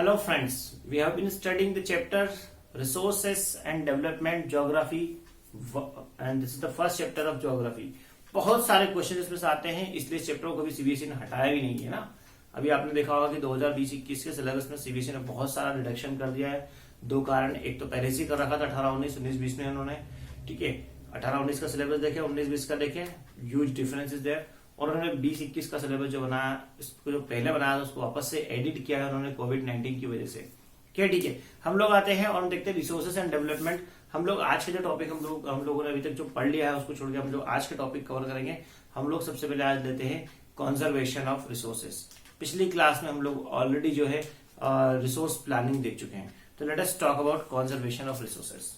Hello friends, we have been studying the chapter Resources and Development Geography and this is the first chapter of Geography. बहुत सारे question इसमें से आते हैं, इसलिए चैप्टर को कभी सीबीएसई ने हटाया भी नहीं है ना। अभी आपने देखा होगा कि 2020-21 के सिलेबस में सीबीएसई ने बहुत सारा रिडक्शन कर दिया है। दो कारण, एक तो पहले से कर रखा था 18-19, 19-20 में उन्होंने, ठीक है, 18-19 का सिलेबस देखे, 19-20 का देखे, ह्यूज डिफरेंस इज देयर। और उन्होंने 20-21 का सिलेबस जो बनाया, इसको जो पहले बनाया था उसको वापस से एडिट किया है उन्होंने कोविड-19 की वजह से। क्या ठीक है, हम लोग आते हैं और देखते हैं रिसोर्सेस एंड डेवलपमेंट। हम लोग आज के जो टॉपिक हम लोगों ने अभी तक जो पढ़ लिया है उसको छोड़ के हम लोग आज के टॉपिक कवर करेंगे। हम लोग सबसे पहले आज लेते हैं कंजर्वेशन ऑफ रिसोर्सेस। पिछली क्लास में हम लोग ऑलरेडी जो है रिसोर्स प्लानिंग देख चुके हैं, तो let us talk about conservation of resources.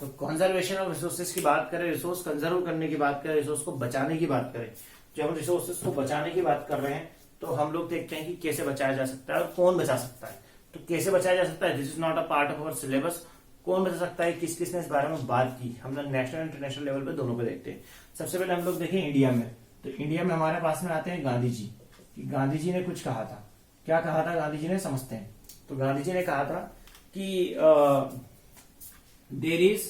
तो कंजर्वेशन ऑफ रिसोर्सेज की बात करें, रिसोर्स कंजर्व करने की बात करें, रिसोर्स को बचाने की बात करें। जब हम रिसोर्सेज को बचाने की बात कर रहे हैं तो हम लोग देखते हैं कि कैसे बचाया जा सकता है और कौन बचा सकता है। तो कैसे बचाया जा सकता है, this is not a part of our syllabus. कौन बचा सकता है, किस किस ने इस बारे में बात की, हम लोग नेशनल इंटरनेशनल लेवल पे दोनों पे देखते हैं। सबसे पहले हम लोग देखें इंडिया में, तो इंडिया में हमारे पास में आते हैं गांधी जी। गांधी जी ने कुछ कहा था, क्या कहा था गांधी जी ने, समझते हैं। तो गांधी जी ने कहा था कि there is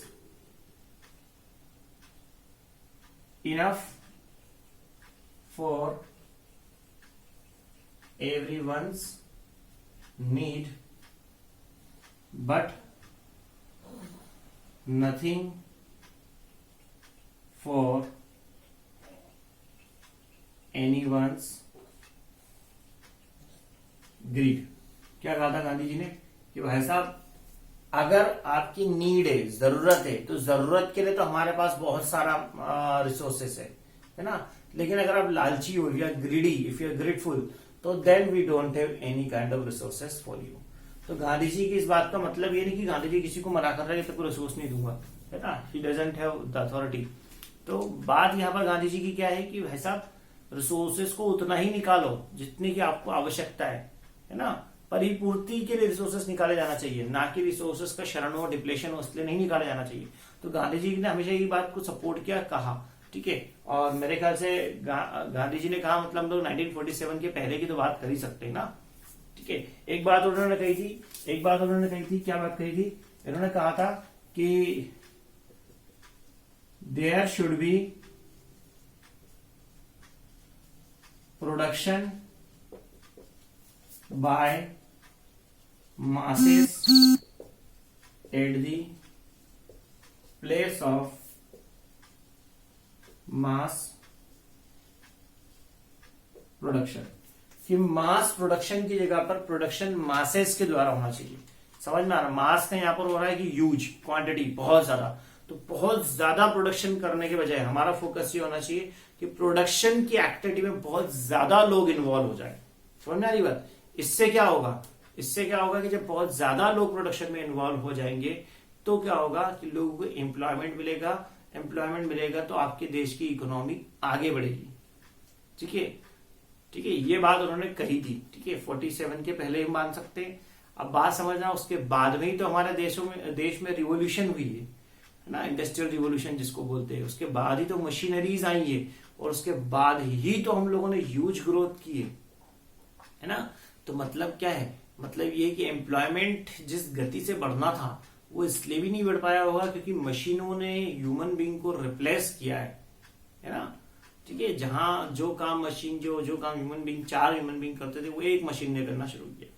enough for everyone's need but nothing for anyone's greed। क्या कहा था गांधी जी ने कि भाई साहब, अगर आपकी नीड है, जरूरत है, तो जरूरत के लिए तो हमारे पास बहुत सारा रिसोर्सेस है ना। लेकिन अगर आप लालची हो या greedy, if you are grateful, तो then we don't have any kind of resources for you. तो गांधी जी की इस बात का मतलब ये नहीं कि गांधी जी किसी को मना कर रहे हैं कि तो रिसोर्स नहीं दूंगा, है ना, he doesn't have the authority. तो बात यहाँ पर गांधी जी की क्या है कि भाई साहब, रिसोर्सेस को उतना ही निकालो जितनी की आपको आवश्यकता है ना। परिपूर्ति के लिए रिसोर्सेस निकाले जाना चाहिए, ना कि रिसोर्सेस का शरण हो, डिप्लेशन हो, इसलिए नहीं निकाले जाना चाहिए। तो गांधी जी ने हमेशा ये बात को सपोर्ट किया, कहा, ठीक है। और मेरे ख्याल से गांधी जी ने कहा, मतलब हम लोग 1947 के पहले की तो बात कर ही सकते हैं ना, ठीक है। एक बात उन्होंने कही थी, क्या बात कही थी, इन्होंने कहा था कि there should be production by masses at the place of mass production, कि मास प्रोडक्शन की जगह पर प्रोडक्शन मासेस के द्वारा होना चाहिए। समझ में आ रहा, मास का यहां पर हो रहा है कि ह्यूज क्वांटिटी, बहुत ज्यादा। तो बहुत ज्यादा प्रोडक्शन करने के बजाय हमारा फोकस ये होना चाहिए कि प्रोडक्शन की एक्टिविटी में बहुत ज्यादा लोग इन्वॉल्व हो जाए। समझ में आ रही बात। इससे क्या होगा कि जब बहुत ज्यादा लोग प्रोडक्शन में इन्वॉल्व हो जाएंगे तो क्या होगा कि लोगों को एम्प्लॉयमेंट मिलेगा, तो आपके देश की इकोनॉमी आगे बढ़ेगी। ठीक है, ये बात उन्होंने कही थी, ठीक है। 47 के पहले ही मान सकते हैं। अब बात समझना, उसके बाद में ही तो हमारे देश में रिवोल्यूशन हुई है ना, इंडस्ट्रियल रिवोल्यूशन जिसको बोलते हैं। उसके बाद ही तो मशीनरीज आई है और उसके बाद ही तो हम लोगों ने ह्यूज ग्रोथ की है ना। तो मतलब क्या है, मतलब ये कि एम्प्लॉयमेंट जिस गति से बढ़ना था वो इसलिए भी नहीं बढ़ पाया होगा क्योंकि मशीनों ने ह्यूमन बीइंग को रिप्लेस किया है ना, ठीक है। जहां जो काम मशीन जो काम चार ह्यूमन बीइंग करते थे वो एक मशीन ने करना शुरू किया।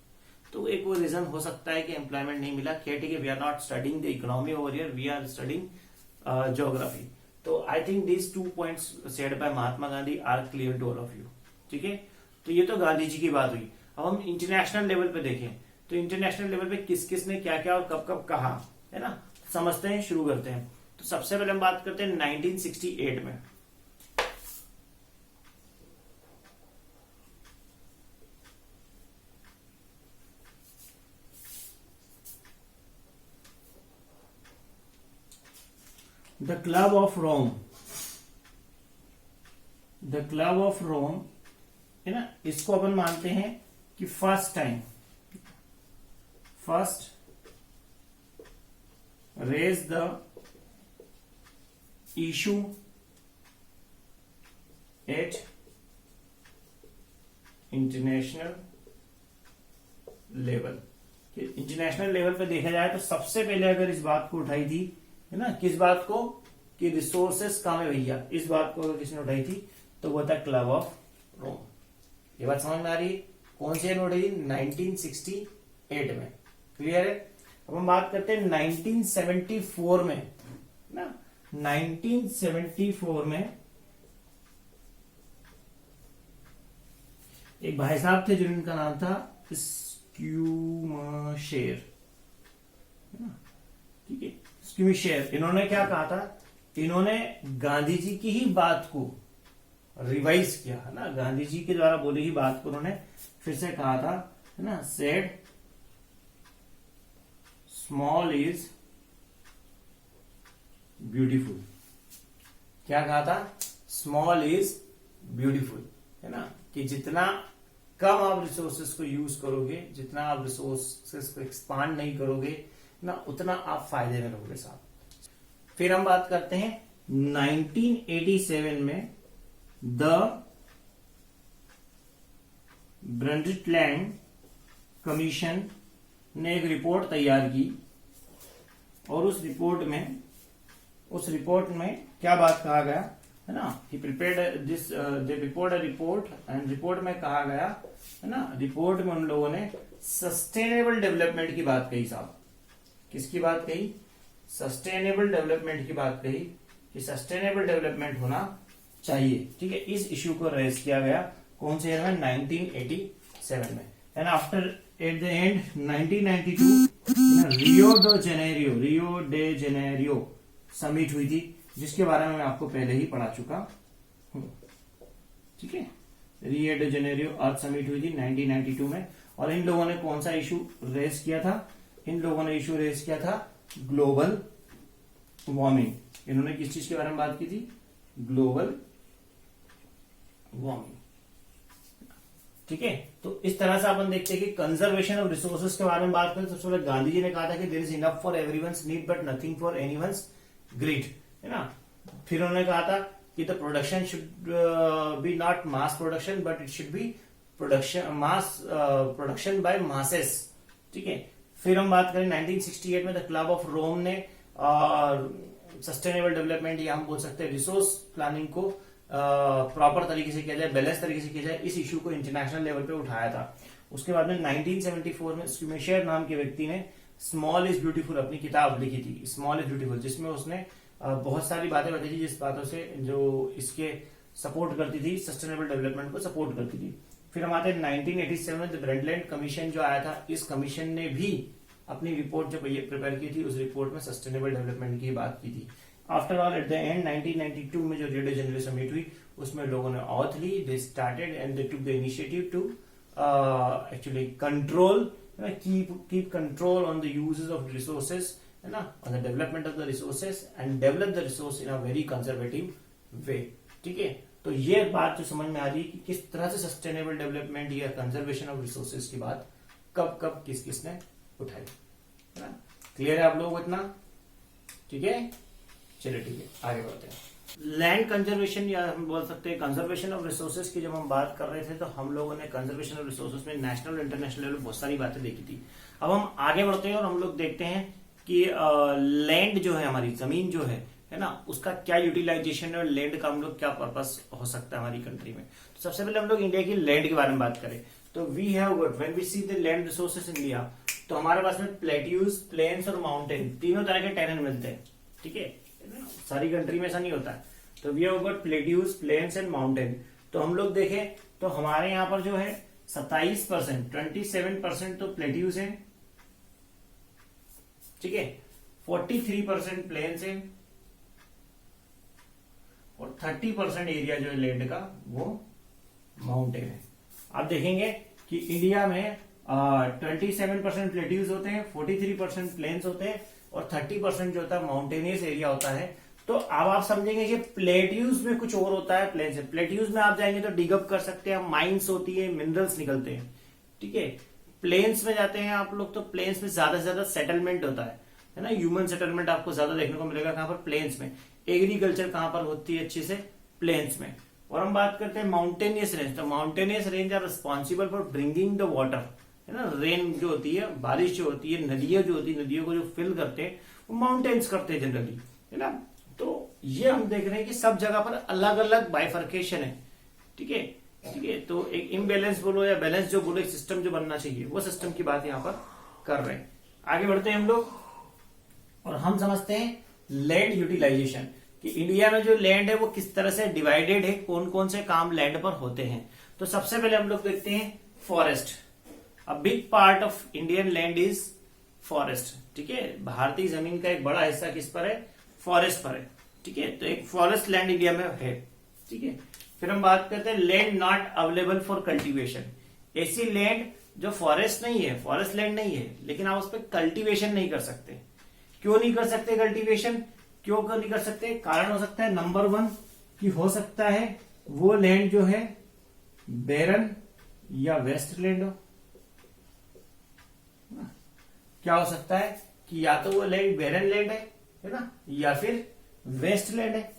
तो एक वो रीजन हो सकता है कि एम्प्लॉयमेंट नहीं मिला। ठीक है, we are not studying the economy over here, we are studying geography. तो I think these 2 points said by Mahatma Gandhi are clear to all of you, ठीक है। तो ये तो गांधी जी की बात हुई। अब हम इंटरनेशनल लेवल पे देखें तो इंटरनेशनल लेवल पे किस किस ने क्या क्या और कब कब कहा, है ना, समझते हैं, शुरू करते हैं। तो सबसे पहले हम बात करते हैं 1968 में। द क्लब ऑफ रोम है ना, इसको अपन मानते हैं कि first raise the issue at international level. International level पे देखा जाए तो सबसे पहले अगर इस बात को उठाई थी, है ना, किस बात को, कि रिसोर्सेस कहाँ है भैया, इस बात को अगर किसने उठाई थी तो वो था क्लब ऑफ रोम। ये बात समझ में आ रही है? कौन सी उठाई थी? 1968 में। क्लियर है? अब हम बात करते हैं 1974 में ना। 1974 में एक भाई साहब थे जिनका नाम था स्क्यूमशेर, ठीक है, स्क्यूमशेर। इन्होंने क्या कहा था? इन्होंने गांधी जी की ही बात को रिवाइज किया, है ना, गांधी जी के द्वारा बोली ही बात को उन्होंने फिर से कहा था, है ना। Said small is beautiful. क्या कहा था? स्मॉल इज ब्यूटीफुल, है ना, कि जितना कम आप रिसोर्सेस को यूज करोगे, जितना आप रिसोर्सेस को एक्सपांड नहीं करोगे ना, उतना आप फायदे में रहोगे साहब। फिर हम बात करते हैं 1987 में द ब्रंडटलैंड कमीशन ने एक रिपोर्ट तैयार की और उस रिपोर्ट में क्या बात कहा गया, है ना, he prepared this they prepared a report and report में कहा गया, है ना, रिपोर्ट में उन लोगों ने सस्टेनेबल डेवलपमेंट की बात कही साहब। किसकी बात कही? सस्टेनेबल डेवलपमेंट की बात कही कि सस्टेनेबल डेवलपमेंट होना चाहिए, ठीक है। इस इश्यू को रेज किया गया कौन से ईयर में? 1987 में। And after at the end 1992 Rio de Janeiro summit हुई थी, जिसके बारे में मैं आपको पहले ही पढ़ा चुका हूं, ठीक है। रियो डे जेनेरियो अर्थ समिट हुई थी 1992 में। और इन लोगों ने कौन सा इशू रेज किया था? इन लोगों ने इशू रेज किया था ग्लोबल वार्मिंग। इन्होंने किस चीज के बारे में बात की थी? ग्लोबल वार्मिंग, ठीक है। तो इस तरह से अपन देखते हैं कि कंजर्वेशन ऑफ रिसोर्सेज के बारे में बात करें। सबसे पहले गांधी जी ने कहा था कि there is enough for everyone's need but nothing for anyone's greed, है ना। फिर उन्होंने कहा था कि the production should be not mass production but it should be production by masses, ठीक है। फिर हम बात करें 1968 में द क्लब ऑफ रोम ने सस्टेनेबल डेवलपमेंट, या हम बोल सकते हैं रिसोर्स प्लानिंग को प्रॉपर तरीके से किया जाए, बैलेंस तरीके से किया जाए, इस इशू को इंटरनेशनल लेवल पे उठाया था। उसके बाद में 1974 में स्क्यूमशेर नाम के व्यक्ति ने स्मॉल इज ब्यूटीफुल अपनी किताब लिखी थी, स्मॉल इज ब्यूटीफुल, जिसमें उसने बहुत सारी बातें बताई थी, जिस बातों से जो इसके सपोर्ट करती थी, सस्टेनेबल डेवलपमेंट को सपोर्ट करती थी। फिर हम आते हैं 1987 में द ब्रंडटलैंड कमीशन जो आया था, इस कमीशन ने भी अपनी रिपोर्ट जो प्रिपेयर की थी, उस रिपोर्ट में सस्टेनेबल डेवलपमेंट की बात की थी। After all at the end 1992 में जो रियो डे जेनेरियो समिट हुई, उसमें लोगों ने ऑथ ली, they started and they took the initiative to actually control, keep control on the uses of resources, है ना, on the development of the resources and develop the resource in a very conservative way, ठीक है। तो ये बात जो समझ में आ रही है कि किस तरह से सस्टेनेबल डेवलपमेंट या कंजर्वेशन ऑफ रिसोर्सेज की बात कब कब किसने उठाई, है ना। क्लियर है आप लोगों को इतना? ठीक है, चलिए ठीक है, आगे बढ़ते हैं। लैंड कंजर्वेशन या हम बोल सकते हैं कंजर्वेशन ऑफ रिसोर्सेज की जब हम बात कर रहे थे, तो हम लोगों ने कंजर्वेशन ऑफ रिसोर्सेज में नेशनल और इंटरनेशनल लेवल बहुत सारी बातें देखी थी। अब हम आगे बढ़ते हैं और हम लोग देखते हैं कि लैंड जो है, हमारी जमीन जो है ना, उसका क्या यूटिलाइजेशन है और लैंड का हम लोग क्या पर्पस हो सकता है हमारी कंट्री में। तो सबसे पहले हम लोग इंडिया की लैंड के बारे में बात करें तो we have got, when we see the land resources in India, तो हमारे पास में प्लेट्यूज, प्लेन्स और माउंटेन, तीनों तरह के टेरेन मिलते हैं, ठीक है। सारी कंट्री में ऐसा नहीं होता है। तो we have got plateaus, plains and mountain. तो हम लोग देखें तो हमारे यहाँ पर जो है 27%, 27% तो प्लेट्यूज है, ठीक है, 43% प्लेन्स है और 30% एरिया जो है लैंड का वो माउंटेन है। आप देखेंगे कि इंडिया में 27% प्लेट्यूज होते हैं, 43% प्लेन्स होते हैं और 30% जो होता है माउंटेनियस एरिया होता है। तो अब आप समझेंगे कि प्लेट्यूज में कुछ और होता है प्लेन्स में। प्लेट्यूज में आप जाएंगे तो डिगअप कर सकते हैं, माइंस होती है, मिनरल्स निकलते हैं, ठीक है। प्लेन्स में जाते हैं आप लोग तो प्लेन्स में ज्यादा से ज्यादा सेटलमेंट होता है ना, ह्यूमन सेटलमेंट आपको ज्यादा देखने को मिलेगा कहां पर? प्लेन्स में। एग्रीकल्चर कहां पर होती है अच्छे से? प्लेन्स में। और हम बात करते हैं माउंटेनियस रेंज, तो mountainous range are responsible for bringing the water, है ना, रेन जो होती है, बारिश जो होती है, नदियां जो होती है, नदियों को जो फिल करते हैं वो माउंटेन्स करते हैं जनरली, है ना। तो ये हम देख रहे हैं कि सब जगह पर अलग अलग बाइफर्केशन है, ठीक है, ठीक है। तो एक इम्बैलेंस बोलो या बैलेंस जो बोलो, एक सिस्टम जो बनना चाहिए, वो सिस्टम की बात यहाँ पर कर रहे हैं। आगे बढ़ते हैं हम लोग और हम समझते हैं लैंड यूटिलाइजेशन, कि इंडिया में जो लैंड है वो किस तरह से डिवाइडेड है, कौन कौन से काम लैंड पर होते हैं। तो सबसे पहले हम लोग देखते हैं forest. A big part of Indian land is forest, ठीक है। भारतीय जमीन का एक बड़ा हिस्सा किस पर है? फॉरेस्ट पर है, ठीक है। तो एक फॉरेस्ट लैंड इंडिया में है, ठीक है। फिर हम बात करते हैं land not available for cultivation, ऐसी लैंड जो फॉरेस्ट नहीं है, फॉरेस्ट लैंड नहीं है, लेकिन आप उस पर कल्टीवेशन नहीं कर सकते। क्यों नहीं कर सकते कल्टीवेशन? क्यों नहीं कर सकते? कारण हो सकता है नंबर 1 कि हो सकता है वो लैंड जो है बैरन या वेस्ट लैंड हो। क्या हो सकता है कि या तो वो लैंड बैरन लैंड है ना, या फिर वेस्ट लैंड है।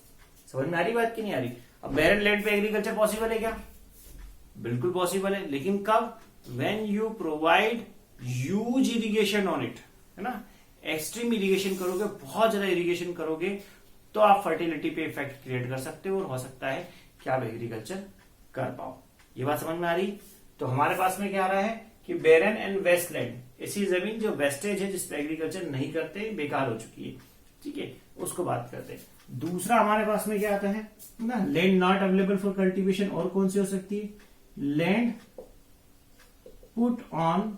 समझ में आ रही बात कि नहीं आ रही? अब बैरन लैंड पे एग्रीकल्चर पॉसिबल है क्या? बिल्कुल पॉसिबल है, लेकिन कब? When you provide huge irrigation on it, है ना। एक्सट्रीम इरिगेशन करोगे, बहुत ज्यादा इरिगेशन करोगे, तो आप फर्टिलिटी पे इफेक्ट क्रिएट कर सकते हो और हो सकता है कि आप एग्रीकल्चर कर पाओ। ये बात समझ में आ रही? तो हमारे पास में क्या आ रहा है कि बैरन एंड वेस्ट लैंड, ऐसी जमीन जो वेस्टेज है, जिसपे एग्रीकल्चर नहीं करते, बेकार हो चुकी है, ठीक है, उसको बात करते हैं। दूसरा हमारे पास में क्या आता है ना, land not available for cultivation. और कौन सी हो सकती है? Land put on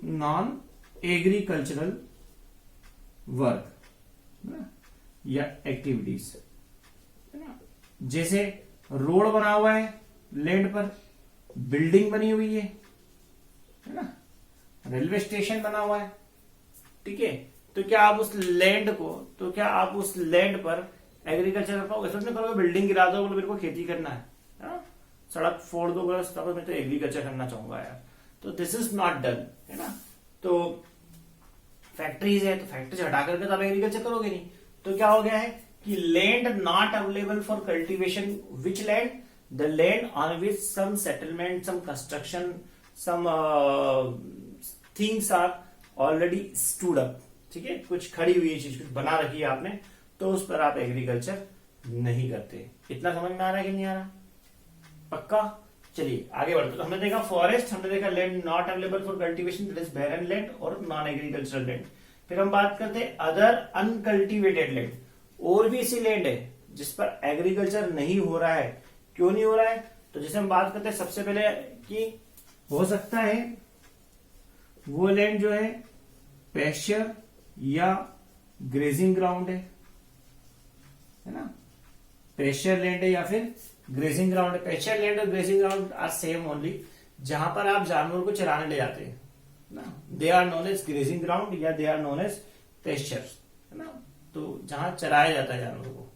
non agricultural work या एक्टिविटीज, है ना। जैसे रोड बना हुआ है लैंड पर, बिल्डिंग बनी हुई है ना, रेलवे स्टेशन बना हुआ है, ठीक है। तो क्या आप उस लैंड पर एग्रीकल्चर कर पाओगे? सोचने करोगे बिल्डिंग गिरा दो, बोलो मेरे को खेती करना है ना? सड़क फोड़ दो, बस तब मैं तो एग्रीकल्चर करना चाहूंगा यार। तो दिस इज नॉट डन, है ना। तो फैक्ट्रीज है, तो फैक्ट्रीज हटा करके तब एग्रीकल्चर करोगे नहीं। तो क्या हो गया है कि land not available for cultivation, which land? The land on which some settlement, some construction, some things are already stood up, ठीक है, कुछ खड़ी हुई चीज कुछ बना रखी है आपने, तो उस पर आप एग्रीकल्चर नहीं करते। इतना समझ में आ रहा है कि नहीं आ रहा? पक्का? चलिए आगे बढ़ते। तो हमने देखा फॉरेस्ट, हमने देखा land not available for cultivation, that is barren land और नॉन एग्रीकल्चरल लैंड। फिर हम बात करते हैं अदर अनकल्टीवेटेड लैंड, और भी ऐसी लैंड है जिस पर एग्रीकल्चर नहीं हो रहा है। क्यों नहीं हो रहा है? तो जैसे हम बात करते हैं सबसे पहले कि हो सकता है वो लैंड जो है पैस्चर या ग्रेजिंग ग्राउंड है ना, पैस्चर लैंड है या फिर ग्रेजिंग ग्राउंड है। पैस्चर लैंड और grazing ground are same only, जहां पर आप जानवरों को चराने ले जाते हैं ना, they are known as grazing ground या they are known as pasture, है ना। तो जहां चराया जाता है जानवरों को,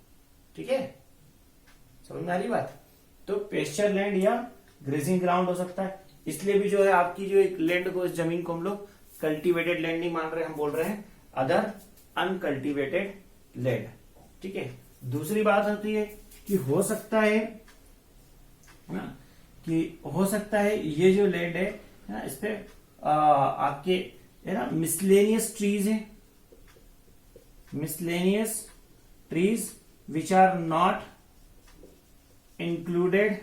ठीक है, समझ में आ रही बात? तो पैस्चर लैंड या ग्रेजिंग ग्राउंड हो सकता है। इसलिए भी जो है आपकी जो एक लैंड को, इस जमीन को हम लोग कल्टीवेटेड लैंड नहीं मान रहे, हम बोल रहे हैं अदर अनकल्टीवेटेड लैंड, ठीक है। दूसरी बात होती है कि हो सकता है ना, कि हो सकता है ये जो लैंड है ना, इस पे आपके, है ना, मिसलेनियस ट्रीज है, miscellaneous trees which are not included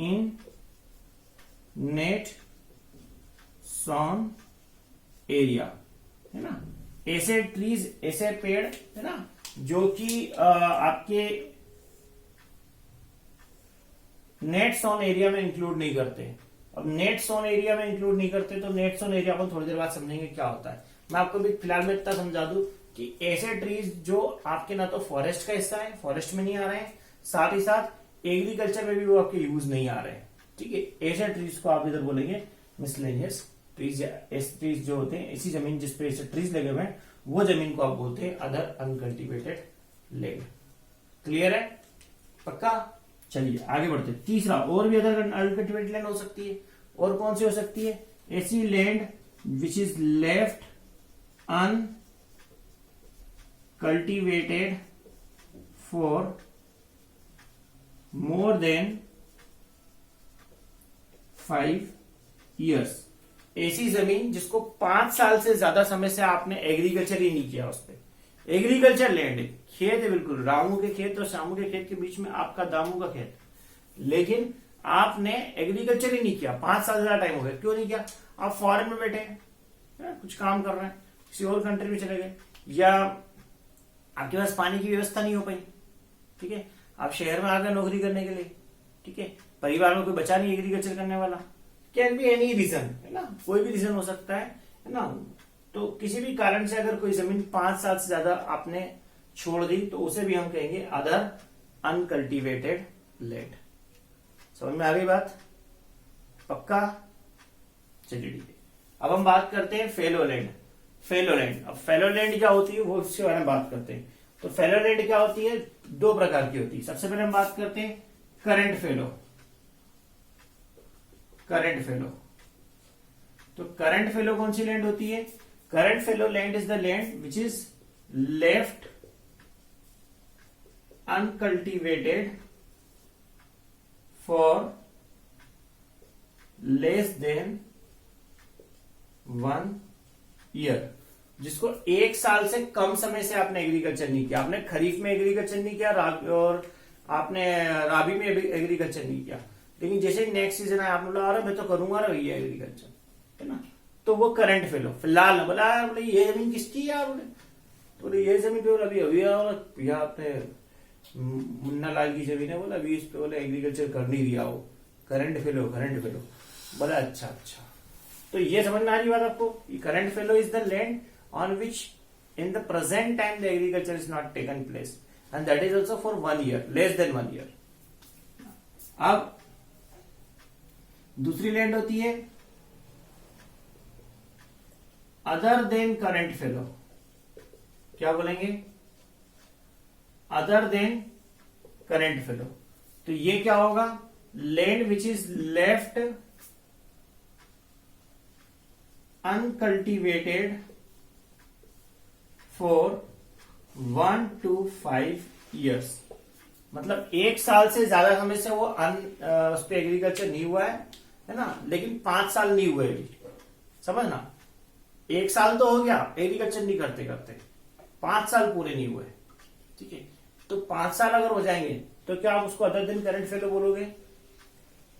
in net sown area, है ना। ऐसे ट्रीज, ऐसे पेड़, है ना, जो कि आपके नेट सोन एरिया में इंक्लूड नहीं करते। अब नेट सोन एरिया में इंक्लूड नहीं करते, तो नेट सोन एरिया को थोड़ी देर बाद समझेंगे क्या होता है। मैं आपको भी फिलहाल में इतना समझा दूं कि ऐसे ट्रीज जो आपके ना तो फॉरेस्ट का हिस्सा है, फॉरेस्ट में नहीं आ रहे हैं, साथ ही साथ एग्रीकल्चर में भी वो आपके यूज नहीं आ रहे हैं, ठीक है। ऐसे ट्रीज को आप इधर बोलेंगे मिसलेनियस ट्रीज, या ऐसे ट्रीज जो होते हैं, ऐसी जमीन जिसपे ऐसे ट्रीज लगे हुए हैं, वो जमीन को आप बोलते हैं अदर अनकल्टीवेटेड लैंड। क्लियर है? पक्का? चलिए आगे बढ़ते हैं। तीसरा, और भी अदर अनकल्टीवेटेड लैंड हो सकती है। और कौन सी हो सकती है? ऐसी land which is left uncultivated for more than 5 years। ऐसी जमीन जिसको 5 साल से ज्यादा समय से आपने एग्रीकल्चर ही नहीं किया, उस पर एग्रीकल्चर लैंड है, खेत है, बिल्कुल रामू के खेत और श्यामू के खेत के बीच में आपका दामू का खेत, लेकिन आपने एग्रीकल्चर ही नहीं किया, 5 साल से ज्यादा टाइम हो गया। क्यों नहीं किया? आप फॉरेन में बैठे हैं, कुछ काम कर रहे हैं, किसी और कंट्री में चले गए, या आपके पास पानी की व्यवस्था नहीं हो पाई, ठीक है, आप शहर में आ गए नौकरी करने के लिए, ठीक है, परिवार में कोई बचा नहीं एग्रीकल्चर करने वाला, कैन बी एनी रीजन, है ना, कोई भी रीजन हो सकता है ना। तो किसी भी कारण से अगर कोई जमीन 5 साल से ज्यादा आपने छोड़ दी तो उसे भी हम कहेंगे अदर अनकल्टिवेटेड लैंड। समझ में आ गई बात? पक्का? चलिए ठीक है। अब हम बात करते हैं फेलो लैंड। फेलो लैंड, अब फेलो लैंड क्या होती है वो इसके बारे में बात करते हैं। तो फेलो लैंड क्या होती है? 2 प्रकार की होती है। सबसे पहले हम बात करते हैं करंट फेलो। करंट फेलो, तो करंट फेलो कौन सी लैंड होती है? Current fellow land is the land which is left uncultivated for less than 1 year, जिसको 1 साल से कम समय से आपने एग्रीकल्चर नहीं किया। आपने खरीफ में एग्रीकल्चर नहीं किया और आपने राबी में एग्रीकल्चर नहीं किया, लेकिन जैसे नेक्स्ट सीजन है आपने बोला अरे मैं तो करूंगा रे भैया एग्रीकल्चर, है ना, तो वो करंट फेलो। फिलहाल बोला ये जमीन किसकी है यार, बोले ये जमीन पे अभी अभी भैया आपने मुन्ना लाल की जमीन है, बोला अभी इस पे बोले एग्रीकल्चर कर नहीं दिया वो, करंट फेलो, करंट फेलो। बोला अच्छा अच्छा, तो ये समझ में आ रही बात आपको? Current fellow is the land on which in the present time the agriculture is not taken place and that is also for 1 year, less than 1 year। अब दूसरी लैंड होती है अदर देन करंट फेलो। क्या बोलेंगे? Other than current fellow. तो ये क्या होगा? Land which is left uncultivated for 1 to 5 years, मतलब 1 साल से ज्यादा समय से वो उस पर एग्रीकल्चर नहीं हुआ है ना, लेकिन 5 साल नहीं हुए अभी। समझना, 1 साल तो हो गया एग्रीकल्चर नहीं करते करते, 5 साल पूरे नहीं हुए, ठीक है। तो 5 साल अगर हो जाएंगे तो क्या आप उसको अदर देन करंट फेलो बोलोगे?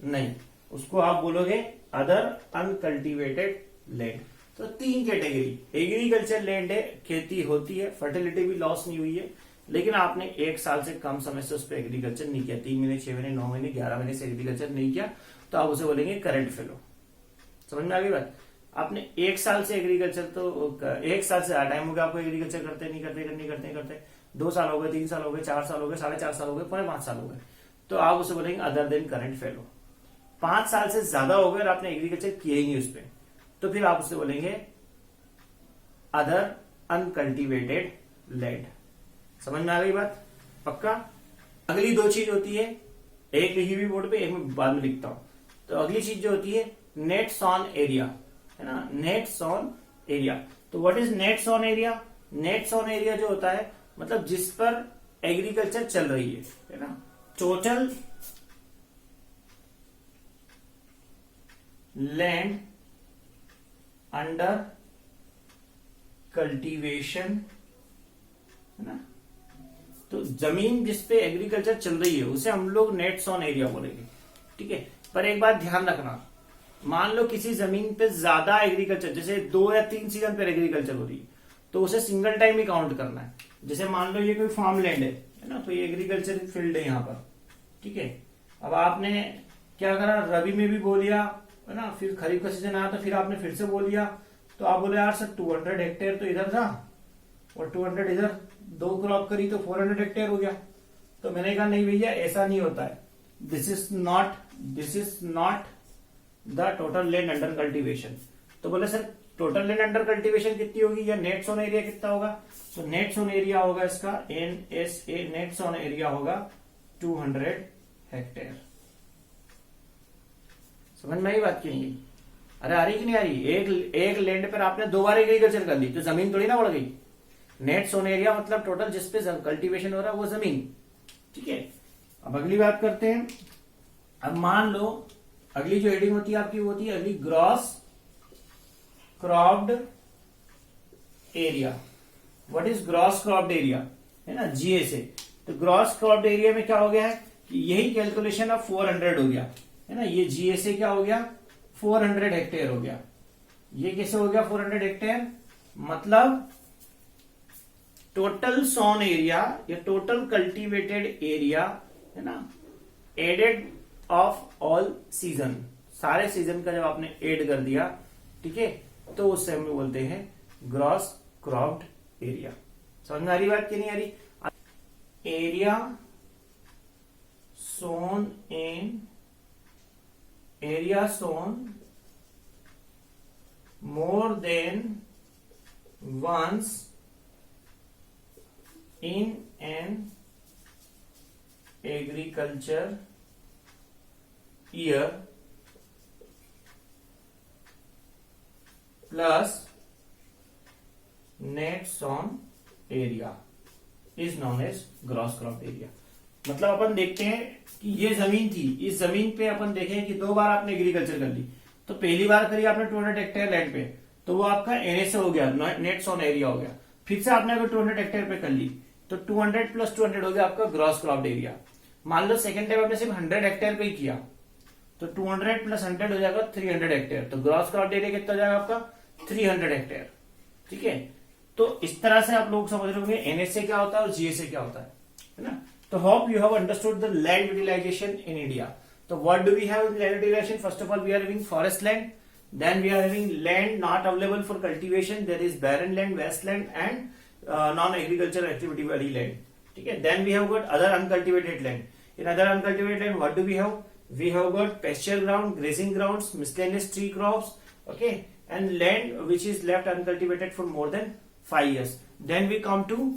नहीं, उसको आप बोलोगे अदर अनकल्टिवेटेड लैंड। तो 3 कैटेगरी, एग्रीकल्चर लैंड है, खेती होती है, फर्टिलिटी भी लॉस नहीं हुई है, लेकिन आपने 1 साल से कम समय से उस पर एग्रीकल्चर नहीं किया, 3 महीने, 6 महीने, 9 महीने, 11 महीने से एग्रीकल्चर नहीं किया, तो आप उसे बोलेंगे करंट फेलो। समझ में आ गई बात? आपने 1 साल से एग्रीकल्चर, तो 1 साल से ज्यादा टाइम हो गया आपको एग्रीकल्चर करते नहीं करते 2 साल हो गए, 3 साल हो गए, 4 साल हो गए, 4.5 साल हो गए, 5 साल हो गए, तो आप उसे बोलेंगे अदर देन करंट फेलो। 5 साल से ज्यादा हो गए और आपने एग्रीकल्चर किया ही नहीं उस पर, तो फिर आप उसे बोलेंगे अदर अनकल्टिवेटेड लैंड। समझ में आ गई बात? पक्का? अगली 2 चीज होती है, एक लिखी हुई बोर्ड पे, एक मैं बाद में लिखता हूं। तो अगली चीज जो होती है नेट्स ऑन एरिया, है ना, नेट्स ऑन एरिया। तो what is nets on area? Nets on area जो होता है मतलब जिस पर एग्रीकल्चर चल रही है ना, टोटल लैंड अंडर कल्टीवेशन, है ना, तो जमीन जिस पे एग्रीकल्चर चल रही है उसे हम लोग नेट्स ऑन एरिया बोलेंगे, ठीक है। पर एक बात ध्यान रखना, मान लो किसी जमीन पे ज्यादा एग्रीकल्चर, जैसे 2 या 3 सीजन पर एग्रीकल्चर हो रही है, तो उसे सिंगल टाइम ही काउंट करना है। जैसे मान लो ये कोई फार्म लैंड है ना, तो ये एग्रीकल्चर फील्ड है यहाँ पर, ठीक है। अब आपने क्या करा, रबी में भी बो लिया, है ना, फिर खरीफ का सीजन आया तो फिर आपने फिर से बो लिया, तो आप बोले यार सर 200 हेक्टेयर तो इधर था और 200 इधर, 2 क्रॉप करी तो 400 हेक्टेयर हो गया। तो मैंने कहा नहीं भैया ऐसा नहीं होता है, this is not the total land under cultivation. तो बोले sir total land under cultivation कितनी होगी या नेट्स ऑन एरिया कितना होगा? तो नेट्स ऑन एरिया होगा इसका NSA, नेट्स ऑन एरिया होगा 200 हेक्टेयर। समझ में आई बात की नहीं? अरे आ रही कि नहीं आ रही? एक लैंड पर आपने 2 बार एग्रीकल्चर कर ली तो जमीन थोड़ी ना बढ़ गई। नेट सोन एरिया मतलब टोटल जिसपे कल्टीवेशन हो रहा है वो जमीन। ठीक है, अब अगली बात करते हैं। अब मान लो अगली जो हेडिंग होती है आपकी वो होती है अगली gross cropped area. What is gross cropped area, है ना, जीएसए। तो ग्रॉस क्रॉप्ड एरिया में क्या हो गया है कि यही कैलकुलेशन अब 400 हो गया, है ना। ये जीएसए क्या हो गया, 400 हेक्टेयर हो गया। ये कैसे हो गया 400 हेक्टेयर, मतलब टोटल सोन एरिया या टोटल कल्टीवेटेड एरिया, है ना, एडेड ऑफ ऑल सीजन, सारे सीजन का जब आपने ऐड कर दिया, ठीक है, तो उससे हम बोलते हैं ग्रॉस क्रॉप्ड एरिया। समझ में आ रही बात कि नहीं आ रही? Area sown more than once in an agriculture year plus net sown area is known as gross crop area। मतलब अपन देखते हैं कि ये जमीन थी, इस जमीन पे अपन देखें कि 2 बार आपने एग्रीकल्चर कर ली। तो पहली बार करी आपने 200 हेक्टेयर लैंड पे, तो वो आपका एनएसए हो गया, नेट सोन एरिया हो गया। फिर से आपने अगर 200 हेक्टेयर पे कर ली तो 200 प्लस 200 हो गया आपका ग्रॉस क्रॉप्ड एरिया। मान लो सेकंड टाइम आपने सिर्फ 100 हेक्टेयर पे ही किया तो 200 प्लस 100 हो जाएगा 300 हेक्टेयर। तो ग्रॉस क्रॉप्ड एरिया कितना हो जाएगा आपका 300 हेक्टेयर। ठीक है, तो इस तरह से आप लोग समझ रहे होंगे एनएसए क्या होता है और जीएसए क्या होता है ना। तो hope you have understood the land utilisation in India. तो what do we have in land utilisation? First of all we are having forest land, then we are having land not available for cultivation, there is barren land, wasteland and non-agriculture activity valley land. ठीक है, then we have got other uncultivated land. In other uncultivated land, what do we have? We have got pasture ground, grazing grounds, miscellaneous tree crops, okay, and land which is left uncultivated for more than 5 years. Then we come to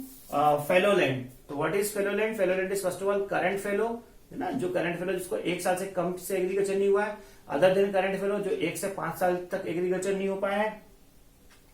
fallow land. So what is fallow land? Fallow land is first of all current fallow, है ना, जो current fellow जिसको 1 साल से कम से agriculture नहीं हुआ है। अदर देन करंट फेलो जो 1 से 5 साल तक एग्रीकल्चर नहीं हो पाया है।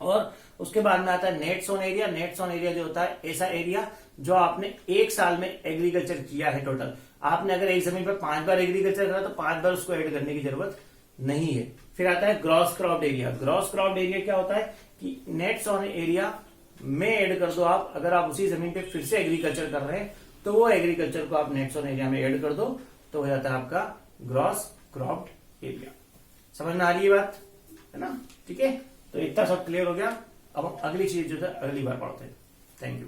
और उसके बाद में आता है net sown area. Net sown area जो होता है ऐसा एरिया जो आपने 1 साल में एग्रीकल्चर किया है टोटल। आपने अगर एक जमीन पर 5 बार एग्रीकल्चर करा तो 5 बार उसको ऐड करने की जरूरत नहीं है। फिर आता है gross cropped area. Gross cropped area क्या होता है कि नेट सोन एरिया में ऐड कर दो आप, अगर आप उसी जमीन पे फिर से एग्रीकल्चर कर रहे हैं तो वो एग्रीकल्चर को आप नेट सोन एरिया में ऐड कर दो तो हो जाता है आपका ग्रॉस क्रॉप्ड एरिया। समझ में आ रही है बात, है ना? ठीक है, तो इतना सब क्लियर हो गया। अब हम अगली चीज जो है अगली बार पढ़ते हैं। Thank you.